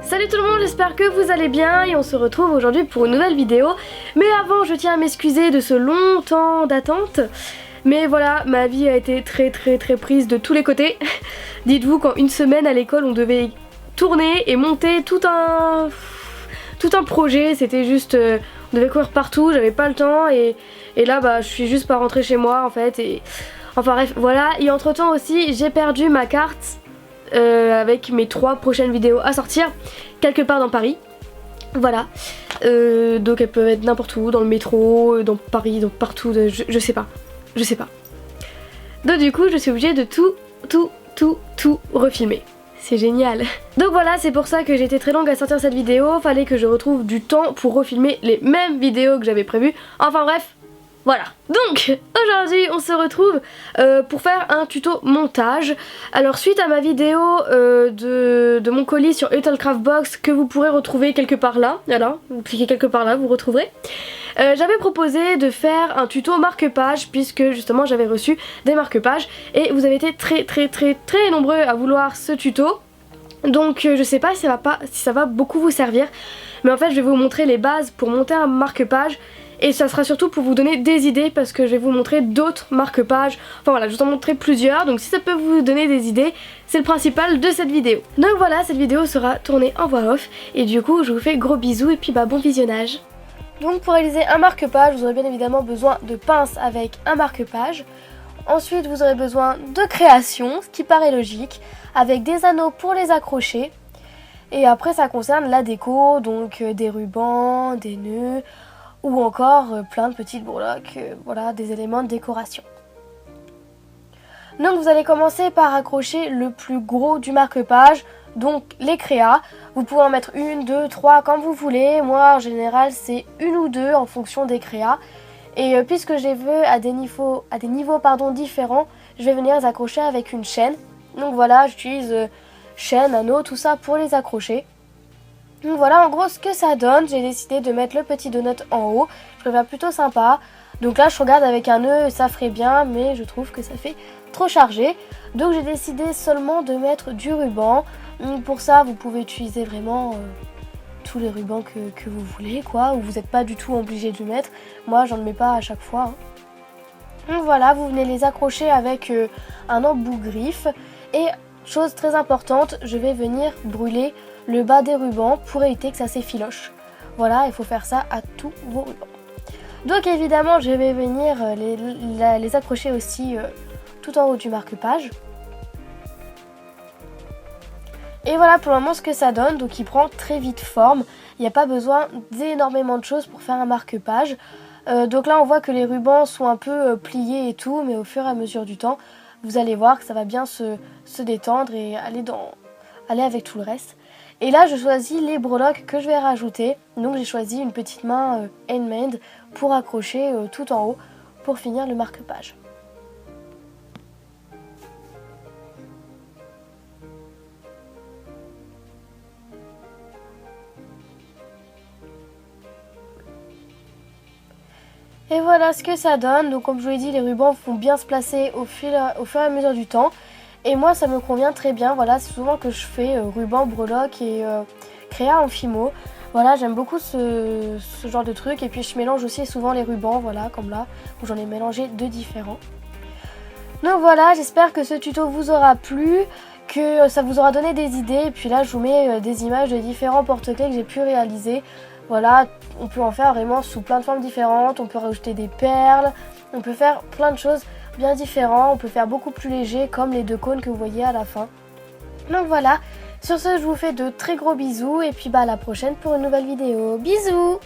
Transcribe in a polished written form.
Salut tout le monde, j'espère que vous allez bien et on se retrouve aujourd'hui pour une nouvelle vidéo. Mais avant, je tiens à m'excuser de ce long temps d'attente. Mais voilà, ma vie a été très prise de tous les côtés. Dites-vous qu'en une semaine à l'école, on devait tourner et monter tout un projet. C'était juste, on devait courir partout, j'avais pas le temps et là bah je suis juste pas rentrée chez moi en fait. Et enfin bref, voilà. Et entre temps aussi, j'ai perdu ma carte. Avec mes 3 prochaines vidéos à sortir quelque part dans Paris, voilà, donc elles peuvent être n'importe où, dans le métro, dans Paris, donc partout, je sais pas, donc du coup je suis obligée de tout refilmer. C'est génial. Donc voilà, c'est pour ça que j'étais très longue à sortir cette vidéo, fallait que je retrouve du temps pour refilmer les mêmes vidéos que j'avais prévues, enfin bref. Voilà, donc aujourd'hui on se retrouve pour faire un tuto montage. Alors suite à ma vidéo de mon colis sur Little Craft Box que vous pourrez retrouver quelque part là, voilà, vous cliquez quelque part là, vous retrouverez. J'avais proposé de faire un tuto marque-page puisque justement j'avais reçu des marque-pages et vous avez été très nombreux à vouloir ce tuto. Donc je sais pas si ça va beaucoup vous servir, mais en fait je vais vous montrer les bases pour monter un marque-page. Et ça sera surtout pour vous donner des idées parce que je vais vous montrer d'autres marque-pages. Enfin voilà, je vais vous en montrer plusieurs, donc si ça peut vous donner des idées, c'est le principal de cette vidéo. Donc voilà, cette vidéo sera tournée en voix off et du coup je vous fais gros bisous et puis bah bon visionnage. Donc pour réaliser un marque-page, vous aurez bien évidemment besoin de pinces avec un marque-page. Ensuite vous aurez besoin de création, ce qui paraît logique, avec des anneaux pour les accrocher. Et après ça concerne la déco, donc des rubans, des nœuds, ou encore plein de petites breloques, voilà, des éléments de décoration. Donc vous allez commencer par accrocher le plus gros du marque-page, donc les créas. Vous pouvez en mettre 1, 2, 3 quand vous voulez. Moi en général c'est 1 ou 2 en fonction des créas. Et puisque je les veux à des niveaux différents, je vais venir les accrocher avec une chaîne. Donc voilà, j'utilise chaîne, anneau, tout ça pour les accrocher. Donc voilà en gros ce que ça donne. J'ai décidé de mettre le petit donut en haut. Je préfère plutôt sympa. Donc là je regarde avec un nœud, ça ferait bien, mais je trouve que ça fait trop chargé. Donc j'ai décidé seulement de mettre du ruban. Donc pour ça vous pouvez utiliser vraiment tous les rubans que vous voulez quoi. Ou vous n'êtes pas du tout obligé de le mettre. Moi j'en mets pas à chaque fois. Donc voilà, vous venez les accrocher avec un embout griffe. Et chose très importante, je vais venir brûler le bas des rubans pour éviter que ça s'effiloche. Voilà, il faut faire ça à tous vos rubans. Donc évidemment, je vais venir les accrocher aussi tout en haut du marque-page. Et voilà pour le moment ce que ça donne. Donc il prend très vite forme. Il n'y a pas besoin d'énormément de choses pour faire un marque-page. Donc là on voit que les rubans sont un peu pliés et tout, mais au fur et à mesure du temps, vous allez voir que ça va bien se détendre et aller avec tout le reste. Et là je choisis les breloques que je vais rajouter. Donc j'ai choisi une petite main handmade pour accrocher tout en haut pour finir le marque-page. Et voilà ce que ça donne. Donc comme je vous l'ai dit, les rubans vont bien se placer au fur et à mesure du temps. Et moi ça me convient très bien, voilà, c'est souvent que je fais ruban, breloque et créa en fimo. Voilà, j'aime beaucoup ce genre de truc. Et puis je mélange aussi souvent les rubans, voilà, comme là, où j'en ai mélangé 2 différents. Donc voilà, j'espère que ce tuto vous aura plu, que ça vous aura donné des idées. Et puis là je vous mets des images de différents porte-clés que j'ai pu réaliser. Voilà, on peut en faire vraiment sous plein de formes différentes, on peut rajouter des perles, on peut faire plein de choses bien différentes, on peut faire beaucoup plus léger comme les 2 cônes que vous voyez à la fin. Donc voilà, sur ce je vous fais de très gros bisous et puis bah à la prochaine pour une nouvelle vidéo. Bisous!